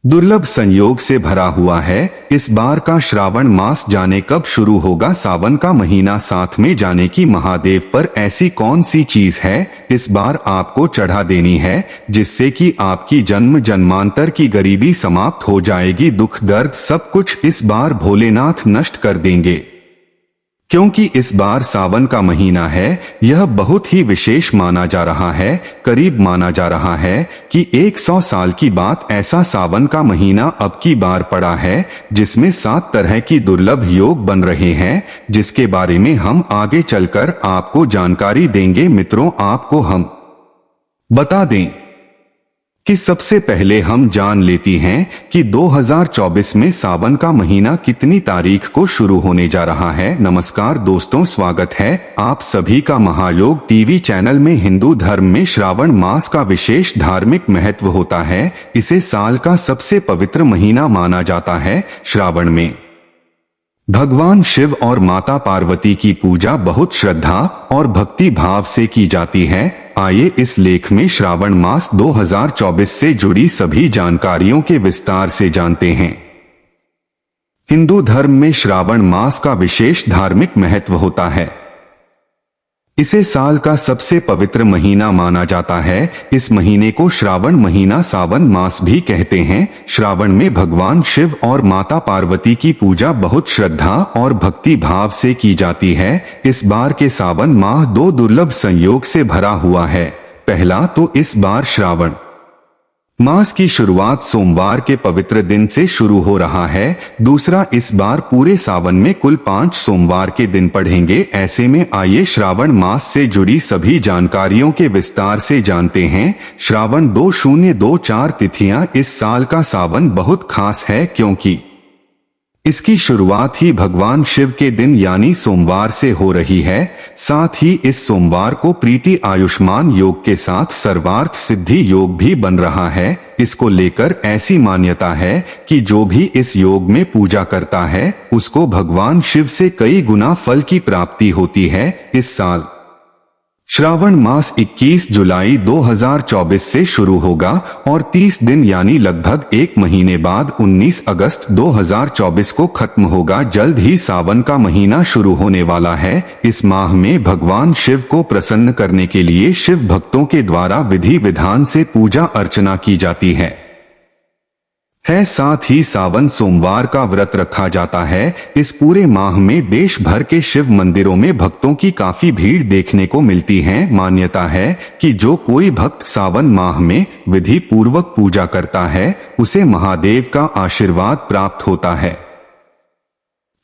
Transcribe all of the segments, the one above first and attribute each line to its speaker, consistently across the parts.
Speaker 1: दुर्लभ संयोग से भरा हुआ है। इस बार का श्रावण मास जाने कब शुरू होगा। सावन का महीना साथ में जाने की महादेव पर ऐसी कौन सी चीज है इस बार आपको चढ़ा देनी है जिससे कि आपकी जन्म जन्मांतर की गरीबी समाप्त हो जाएगी। दुख दर्द सब कुछ इस बार भोलेनाथ नष्ट कर देंगे, क्योंकि इस बार सावन का महीना है। यह बहुत ही विशेष माना जा रहा है। करीब माना जा रहा है कि 100 साल की बात ऐसा सावन का महीना अब की बार पड़ा है जिसमें 7 तरह की दुर्लभ योग बन रहे हैं, जिसके बारे में हम आगे चलकर आपको जानकारी देंगे। मित्रों, आपको हम बता दें कि सबसे पहले हम जान लेती हैं कि 2024 में सावन का महीना कितनी तारीख को शुरू होने जा रहा है। नमस्कार दोस्तों, स्वागत है आप सभी का महायोग टीवी चैनल में। हिंदू धर्म में श्रावण मास का विशेष धार्मिक महत्व होता है। इसे साल का सबसे पवित्र महीना माना जाता है। श्रावण में भगवान शिव और माता पार्वती की पूजा बहुत श्रद्धा और भक्ति भाव से की जाती है। आइए इस लेख में श्रावण मास 2024 से जुड़ी सभी जानकारियों के विस्तार से जानते हैं। हिंदू धर्म में श्रावण मास का विशेष धार्मिक महत्व होता है। इसे साल का सबसे पवित्र महीना माना जाता है। इस महीने को श्रावण महीना, सावन मास भी कहते हैं। श्रावण में भगवान शिव और माता पार्वती की पूजा बहुत श्रद्धा और भक्ति भाव से की जाती है। इस बार के सावन माह 2 दुर्लभ संयोग से भरा हुआ है। पहला तो इस बार श्रावण मास की शुरुआत सोमवार के पवित्र दिन से शुरू हो रहा है। दूसरा, इस बार पूरे सावन में कुल 5 सोमवार के दिन पड़ेंगे। ऐसे में आइए श्रावण मास से जुड़ी सभी जानकारियों के विस्तार से जानते हैं। श्रावण 2024 तिथियां इस साल का सावन बहुत खास है, क्योंकि इसकी शुरुआत ही भगवान शिव के दिन यानी सोमवार से हो रही है। साथ ही इस सोमवार को प्रीति आयुष्मान योग के साथ सर्वार्थ सिद्धि योग भी बन रहा है। इसको लेकर ऐसी मान्यता है कि जो भी इस योग में पूजा करता है उसको भगवान शिव से कई गुना फल की प्राप्ति होती है। इस साल श्रावण मास 21 जुलाई 2024 से शुरू होगा और 30 दिन यानी लगभग 1 महीने बाद 19 अगस्त 2024 को खत्म होगा। जल्द ही सावन का महीना शुरू होने वाला है। इस माह में भगवान शिव को प्रसन्न करने के लिए शिव भक्तों के द्वारा विधि विधान से पूजा अर्चना की जाती है। साथ ही सावन सोमवार का व्रत रखा जाता है। इस पूरे माह में देश भर के शिव मंदिरों में भक्तों की काफी भीड़ देखने को मिलती है। मान्यता है कि जो कोई भक्त सावन माह में विधि पूर्वक पूजा करता है उसे महादेव का आशीर्वाद प्राप्त होता है।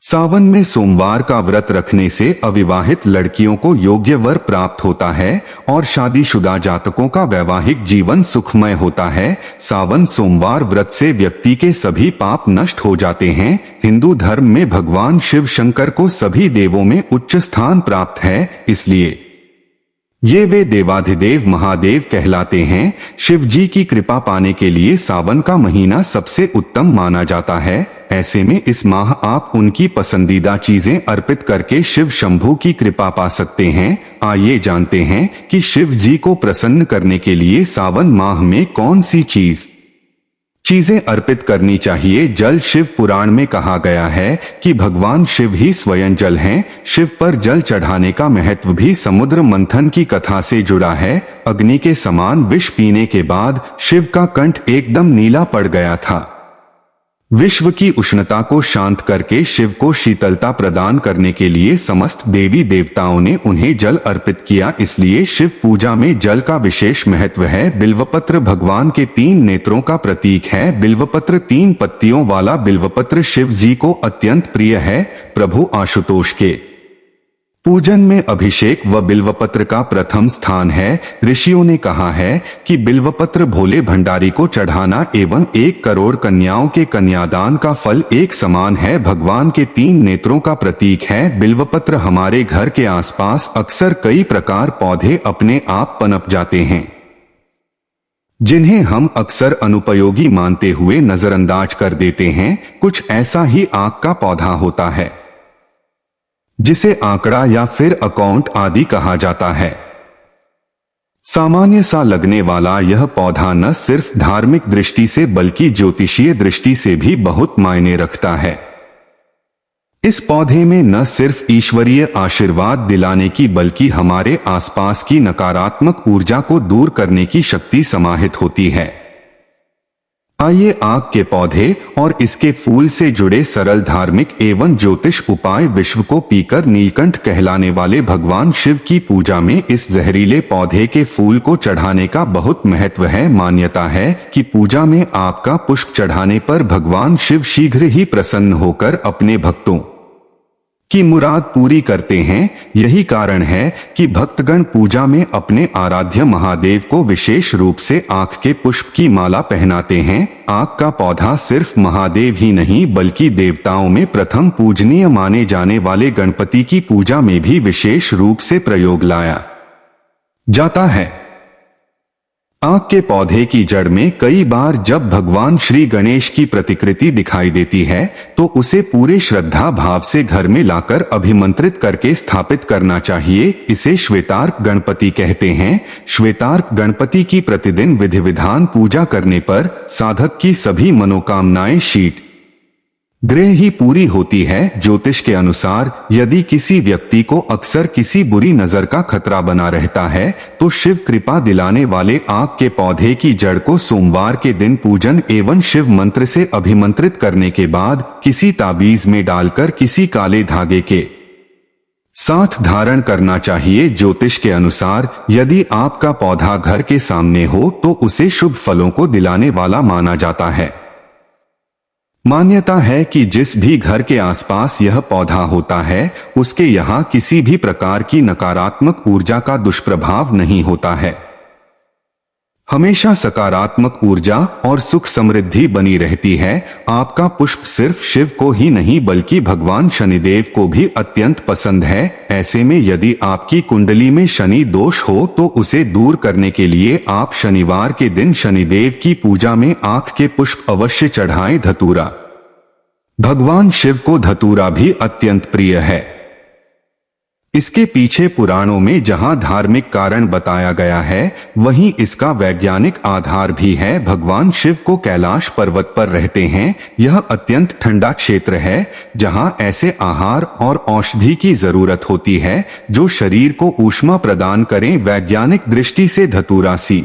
Speaker 1: सावन में सोमवार का व्रत रखने से अविवाहित लड़कियों को योग्य वर प्राप्त होता है और शादीशुदा जातकों का वैवाहिक जीवन सुखमय होता है। सावन सोमवार व्रत से व्यक्ति के सभी पाप नष्ट हो जाते हैं। हिंदू धर्म में भगवान शिव शंकर को सभी देवों में उच्च स्थान प्राप्त है, इसलिए ये वे देवाधिदेव महादेव कहलाते हैं। शिव जी की कृपा पाने के लिए सावन का महीना सबसे उत्तम माना जाता है। ऐसे में इस माह आप उनकी पसंदीदा चीजें अर्पित करके शिव शंभू की कृपा पा सकते हैं। आइए जानते हैं कि शिव जी को प्रसन्न करने के लिए सावन माह में कौन सी चीजें अर्पित करनी चाहिए। जल शिव पुराण में कहा गया है कि भगवान शिव ही स्वयं जल हैं। शिव पर जल चढ़ाने का महत्व भी समुद्र मंथन की कथा से जुड़ा है। अग्नि के समान विष पीने के बाद शिव का कंठ एकदम नीला पड़ गया था। विश्व की उष्णता को शांत करके शिव को शीतलता प्रदान करने के लिए समस्त देवी देवताओं ने उन्हें जल अर्पित किया। इसलिए शिव पूजा में जल का विशेष महत्व है। बिल्वपत्र भगवान के 3 नेत्रों का प्रतीक है। बिल्वपत्र 3 पत्तियों वाला बिल्वपत्र शिव जी को अत्यंत प्रिय है। प्रभु आशुतोष के पूजन में अभिषेक व बिल्वपत्र का प्रथम स्थान है। ऋषियों ने कहा है कि बिल्वपत्र भोले भंडारी को चढ़ाना एवं 1 करोड़ कन्याओं के कन्यादान का फल एक समान है। भगवान के 3 नेत्रों का प्रतीक है। बिल्वपत्र हमारे घर के आसपास अक्सर कई प्रकार पौधे अपने आप पनप जाते हैं, जिन्हें हम अक्सर अनुपयोगी मानते हुए नजरअंदाज कर देते हैं। कुछ ऐसा ही आक का पौधा होता है जिसे आंकड़ा या फिर अकाउंट आदि कहा जाता है। सामान्य सा लगने वाला यह पौधा न सिर्फ धार्मिक दृष्टि से बल्कि ज्योतिषीय दृष्टि से भी बहुत मायने रखता है। इस पौधे में न सिर्फ ईश्वरीय आशीर्वाद दिलाने की बल्कि हमारे आसपास की नकारात्मक ऊर्जा को दूर करने की शक्ति समाहित होती है। आइए आग के पौधे और इसके फूल से जुड़े सरल धार्मिक एवं ज्योतिष उपाय विश्व को पीकर नीलकंठ कहलाने वाले भगवान शिव की पूजा में इस जहरीले पौधे के फूल को चढ़ाने का बहुत महत्व है। मान्यता है कि पूजा में आग का पुष्प चढ़ाने पर भगवान शिव शीघ्र ही प्रसन्न होकर अपने भक्तों की मुराद पूरी करते हैं। यही कारण है कि भक्तगण पूजा में अपने आराध्य महादेव को विशेष रूप से आग के पुष्प की माला पहनाते हैं। आग का पौधा सिर्फ महादेव ही नहीं बल्कि देवताओं में प्रथम पूजनीय माने जाने वाले गणपति की पूजा में भी विशेष रूप से प्रयोग लाया जाता है। आग के पौधे की जड़ में कई बार जब भगवान श्री गणेश की प्रतिकृति दिखाई देती है तो उसे पूरे श्रद्धा भाव से घर में लाकर अभिमंत्रित करके स्थापित करना चाहिए। इसे श्वेतार्क गणपति कहते हैं। श्वेतार्क गणपति की प्रतिदिन विधि विधान पूजा करने पर साधक की सभी मनोकामनाएं शीघ्र ही पूरी होती है। ज्योतिष के अनुसार यदि किसी व्यक्ति को अक्सर किसी बुरी नजर का खतरा बना रहता है तो शिव कृपा दिलाने वाले आग के पौधे की जड़ को सोमवार के दिन पूजन एवं शिव मंत्र से अभिमंत्रित करने के बाद किसी ताबीज में डालकर किसी काले धागे के साथ धारण करना चाहिए। ज्योतिष के अनुसार यदि आपका पौधा घर के सामने हो तो उसे शुभ फलों को दिलाने वाला माना जाता है। मान्यता है कि जिस भी घर के आसपास यह पौधा होता है उसके यहाँ किसी भी प्रकार की नकारात्मक ऊर्जा का दुष्प्रभाव नहीं होता है। हमेशा सकारात्मक ऊर्जा और सुख समृद्धि बनी रहती है। आपका पुष्प सिर्फ शिव को ही नहीं बल्कि भगवान शनिदेव को भी अत्यंत पसंद है। ऐसे में यदि आपकी कुंडली में शनि दोष हो तो उसे दूर करने के लिए आप शनिवार के दिन शनिदेव की पूजा में आख के पुष्प अवश्य चढ़ाएं। धतूरा, भगवान शिव को धतूरा भी अत्यंत प्रिय है। इसके पीछे पुराणों में जहां धार्मिक कारण बताया गया है वहीं इसका वैज्ञानिक आधार भी है। भगवान शिव को कैलाश पर्वत पर रहते हैं। यह अत्यंत ठंडा क्षेत्र है जहां ऐसे आहार और औषधि की जरूरत होती है जो शरीर को ऊष्मा प्रदान करें। वैज्ञानिक दृष्टि से धतूरा सी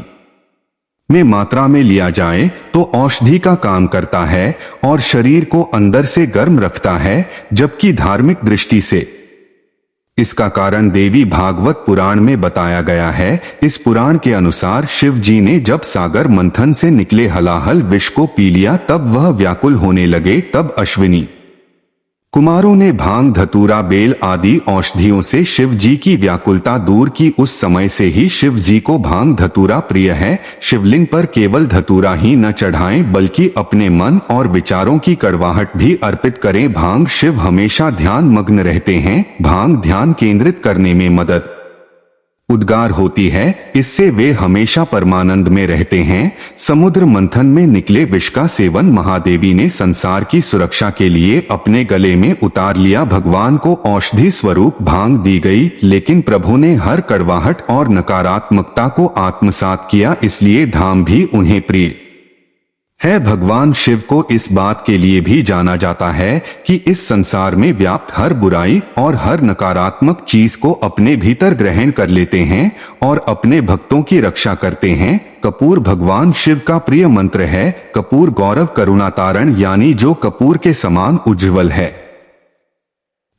Speaker 1: में मात्रा में लिया जाए तो औषधि का काम करता है और शरीर को अंदर से गर्म रखता है, जबकि धार्मिक दृष्टि से इसका कारण देवी भागवत पुराण में बताया गया है। इस पुराण के अनुसार शिव जी ने जब सागर मंथन से निकले हलाहल विष को पी लिया तब वह व्याकुल होने लगे। तब अश्विनी कुमारों ने भांग, धतूरा, बेल आदि औषधियों से शिव जी की व्याकुलता दूर की। उस समय से ही शिव जी को भांग धतूरा प्रिय है। शिवलिंग पर केवल धतूरा ही न चढ़ाएं बल्कि अपने मन और विचारों की कड़वाहट भी अर्पित करें। भांग शिव हमेशा ध्यान मग्न रहते हैं। भांग ध्यान केंद्रित करने में मदद उद्गार होती है। इससे वे हमेशा परमानंद में रहते हैं। समुद्र मंथन में निकले विष का सेवन महादेवी ने संसार की सुरक्षा के लिए अपने गले में उतार लिया। भगवान को औषधि स्वरूप भांग दी गई, लेकिन प्रभु ने हर कड़वाहट और नकारात्मकता को आत्मसात किया, इसलिए धाम भी उन्हें प्रिय है। भगवान शिव को इस बात के लिए भी जाना जाता है कि इस संसार में व्याप्त हर बुराई और हर नकारात्मक चीज को अपने भीतर ग्रहण कर लेते हैं और अपने भक्तों की रक्षा करते हैं। कपूर भगवान शिव का प्रिय मंत्र है। कपूर गौरव करुणातारण, यानी जो कपूर के समान उज्ज्वल है।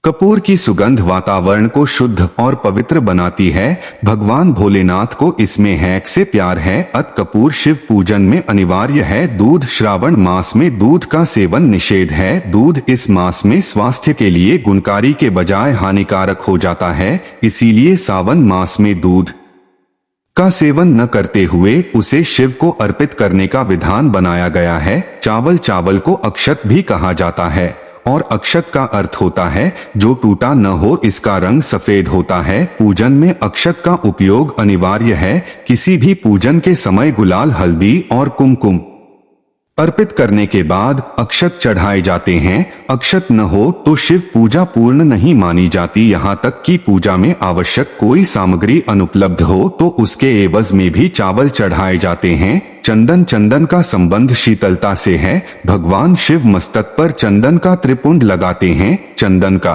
Speaker 1: कपूर की सुगंध वातावरण को शुद्ध और पवित्र बनाती है। भगवान भोलेनाथ को इसमें हैक से प्यार है। अत कपूर शिव पूजन में अनिवार्य है। दूध, श्रावण मास में दूध का सेवन निषेध है। दूध इस मास में स्वास्थ्य के लिए गुणकारी के बजाय हानिकारक हो जाता है, इसीलिए सावन मास में दूध का सेवन न करते हुए उसे शिव को अर्पित करने का विधान बनाया गया है। चावल को अक्षत भी कहा जाता है और अक्षत का अर्थ होता है जो टूटा न हो। इसका रंग सफेद होता है। पूजन में अक्षत का उपयोग अनिवार्य है। किसी भी पूजन के समय गुलाल, हल्दी और कुमकुम अर्पित करने के बाद अक्षत चढ़ाए जाते हैं। अक्षत न हो तो शिव पूजा पूर्ण नहीं मानी जाती। यहाँ तक कि पूजा में आवश्यक कोई सामग्री अनुपलब्ध हो तो उसके एवज में भी चावल चढ़ाए जाते हैं। चंदन का संबंध शीतलता से है। भगवान शिव मस्तक पर चंदन का त्रिपुंड लगाते हैं। चंदन का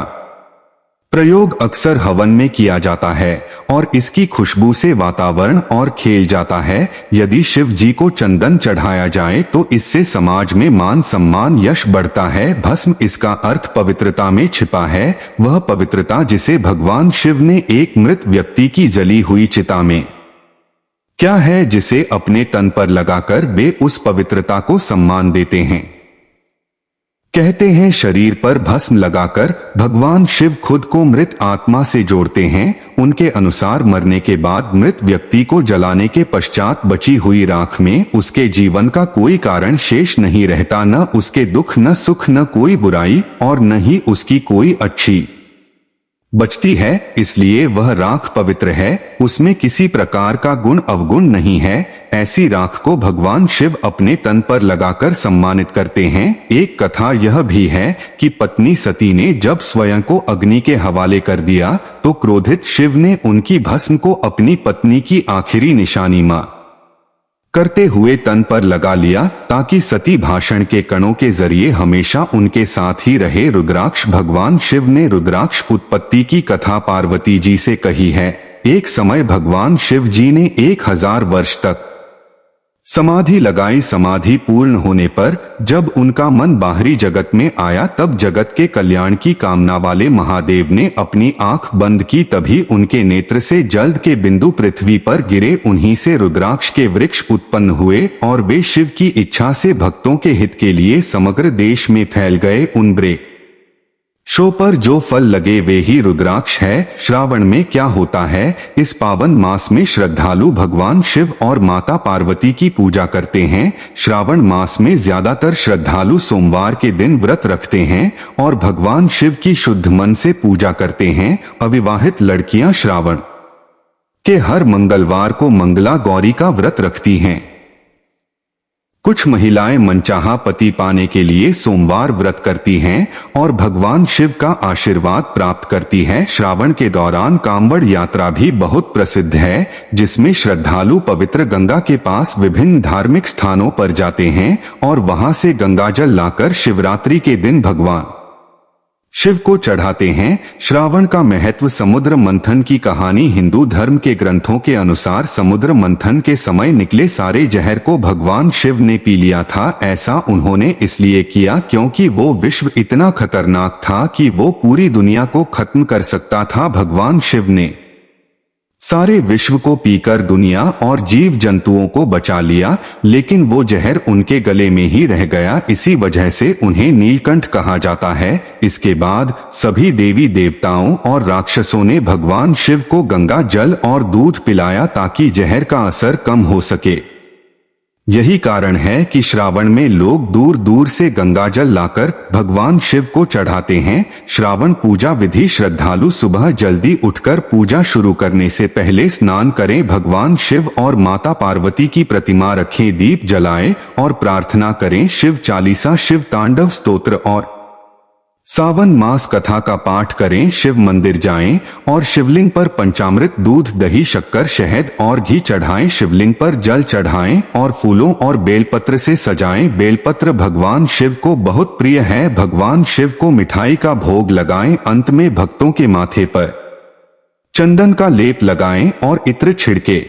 Speaker 1: प्रयोग अक्सर हवन में किया जाता है और इसकी खुशबू से वातावरण और खेल जाता है। यदि शिव जी को चंदन चढ़ाया जाए तो इससे समाज में मान सम्मान यश बढ़ता है। भस्म, इसका अर्थ पवित्रता में छिपा है। वह पवित्रता जिसे भगवान शिव ने एक मृत व्यक्ति की जली हुई चिता में क्या है, जिसे अपने तन पर लगाकर वे उस पवित्रता को सम्मान देते हैं। कहते हैं शरीर पर भस्म लगाकर भगवान शिव खुद को मृत आत्मा से जोड़ते हैं। उनके अनुसार मरने के बाद मृत व्यक्ति को जलाने के पश्चात बची हुई राख में उसके जीवन का कोई कारण शेष नहीं रहता, न उसके दुख न सुख न कोई बुराई और न ही उसकी कोई अच्छी बचती है। इसलिए वह राख पवित्र है, उसमें किसी प्रकार का गुण अवगुण नहीं है। ऐसी राख को भगवान शिव अपने तन पर लगाकर सम्मानित करते हैं। एक कथा यह भी है कि पत्नी सती ने जब स्वयं को अग्नि के हवाले कर दिया तो क्रोधित शिव ने उनकी भस्म को अपनी पत्नी की आखिरी निशानी करते हुए तन पर लगा लिया, ताकि सती भाषण के कणों के जरिए हमेशा उनके साथ ही रहे। रुद्राक्ष, भगवान शिव ने रुद्राक्ष उत्पत्ति की कथा पार्वती जी से कही है। एक समय भगवान शिव जी ने 1000 वर्ष तक समाधि लगाई। समाधि पूर्ण होने पर जब उनका मन बाहरी जगत में आया तब जगत के कल्याण की कामना वाले महादेव ने अपनी आंख बंद की। तभी उनके नेत्र से जल्द के बिंदु पृथ्वी पर गिरे। उन्हीं से रुद्राक्ष के वृक्ष उत्पन्न हुए और वे शिव की इच्छा से भक्तों के हित के लिए समग्र देश में फैल गए। उन वृक्षों पर जो फल लगे वे ही रुद्राक्ष है। श्रावण में क्या होता है? इस पावन मास में श्रद्धालु भगवान शिव और माता पार्वती की पूजा करते हैं। श्रावण मास में ज्यादातर श्रद्धालु सोमवार के दिन व्रत रखते हैं और भगवान शिव की शुद्ध मन से पूजा करते हैं। अविवाहित लड़कियां श्रावण के हर मंगलवार को मंगला गौरी का व्रत रखती हैं। कुछ महिलाएं मनचाहा पति पाने के लिए सोमवार व्रत करती हैं और भगवान शिव का आशीर्वाद प्राप्त करती हैं। श्रावण के दौरान कांवड़ यात्रा भी बहुत प्रसिद्ध है, जिसमें श्रद्धालु पवित्र गंगा के पास विभिन्न धार्मिक स्थानों पर जाते हैं और वहां से गंगाजल लाकर शिवरात्रि के दिन भगवान शिव को चढ़ाते हैं। श्रावण का महत्व। समुद्र मंथन की कहानी। हिंदू धर्म के ग्रंथों के अनुसार समुद्र मंथन के समय निकले सारे जहर को भगवान शिव ने पी लिया था। ऐसा उन्होंने इसलिए किया क्योंकि वो विश्व इतना खतरनाक था कि वो पूरी दुनिया को खत्म कर सकता था। भगवान शिव ने सारे विश्व को पीकर दुनिया और जीव जंतुओं को बचा लिया, लेकिन वो जहर उनके गले में ही रह गया। इसी वजह से उन्हें नीलकंठ कहा जाता है। इसके बाद सभी देवी देवताओं और राक्षसों ने भगवान शिव को गंगा जल और दूध पिलाया ताकि जहर का असर कम हो सके। यही कारण है कि श्रावण में लोग दूर दूर से गंगाजल लाकर भगवान शिव को चढ़ाते हैं। श्रावण पूजा विधि। श्रद्धालु सुबह जल्दी उठकर पूजा शुरू करने से पहले स्नान करें। भगवान शिव और माता पार्वती की प्रतिमा रखें, दीप जलाएं और प्रार्थना करें। शिव चालीसा, शिव तांडव स्तोत्र और सावन मास कथा का पाठ करें। शिव मंदिर जाएं और शिवलिंग पर पंचामृत, दूध, दही, शक्कर, शहद और घी चढ़ाएं। शिवलिंग पर जल चढ़ाएं और फूलों और बेलपत्र से सजाएं। बेलपत्र भगवान शिव को बहुत प्रिय है। भगवान शिव को मिठाई का भोग लगाएं। अंत में भक्तों के माथे पर चंदन का लेप लगाएं और इत्र छिड़के